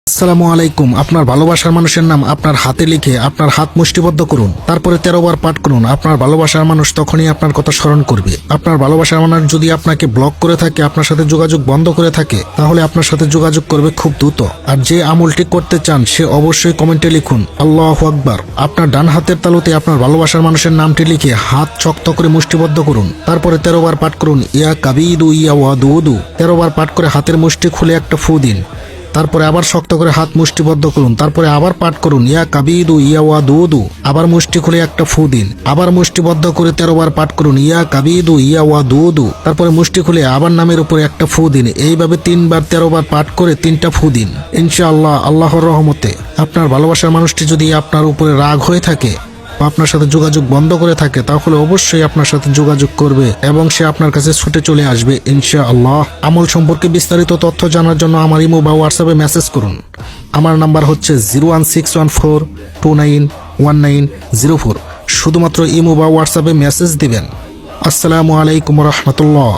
আসসালামু আলাইকুম। আপনার ভালোবাসার মানুষের নাম আপনার হাতে লিখে আপনার হাত মুষ্টিবদ্ধ করুন, তারপরে 13 বার পাঠ করুন। আপনার ভালোবাসার মানুষ তখনই আপনার কথা স্মরণ করবে। আপনার ভালোবাসার মানুষ যদি আপনাকে ব্লক করে থাকে, আপনার সাথে যোগাযোগ বন্ধ করে থাকে, তাহলে আপনার সাথে যোগাযোগ করবে খুব দ্রুত। আর যে আমলটি করতে চান সে অবশ্যই কমেন্টে লিখুন আল্লাহু আকবার। আপনার ডান হাতের তালুতে আপনার ভালোবাসার মানুষের নামটি লিখে হাত শক্ত করে মুষ্টিবদ্ধ করুন, তারপরে 13 বার পাঠ করুন ইয়া কাবিদু ইয়া ওয়াদুদু। 13 বার পাঠ করে হাতের মুষ্টি খুলে একটা ফু দিন, তারপরে আবার শক্ত করে হাত মুষ্টিবদ্ধ করুন, তারপরে আবার পাঠ করুন ইয়া কাবিদু ইয়া ওয়াদুদু। আবার মুষ্টি খুলে একটা ফু দিন, আবার মুষ্টিবদ্ধ করে 13 বার পাঠ করুন ইয়া কাবিদু ইয়া ওয়াদুদু। তারপরে মুষ্টি খুলে আবার নামের উপরে একটা ফু দিন। এইভাবে 3 বার 13 বার পাঠ করে 3টা ফু দিন। ইনশাআল্লাহ আল্লাহর রহমতে আপনার ভালোবাসার মানুষটি যদি আপনার উপরে রাগ হয়ে থাকে বা আপনার সাথে যোগাযোগ বন্ধ করে থাকে, তাহলে অবশ্যই আপনার সাথে যোগাযোগ করবে এবং সে আপনার কাছে ছুটে চলে আসবে ইনশাআল্লাহ। আমল সম্পর্কে বিস্তারিত তথ্য জানার জন্য আমার ইমো বা হোয়াটসঅ্যাপে মেসেজ করুন। আমার নাম্বার হচ্ছে 01614291904। শুধুমাত্র ইমো বা হোয়াটসঅ্যাপে মেসেজ দিবেন। আসসালামু আলাইকুম রহমতুল্লাহ।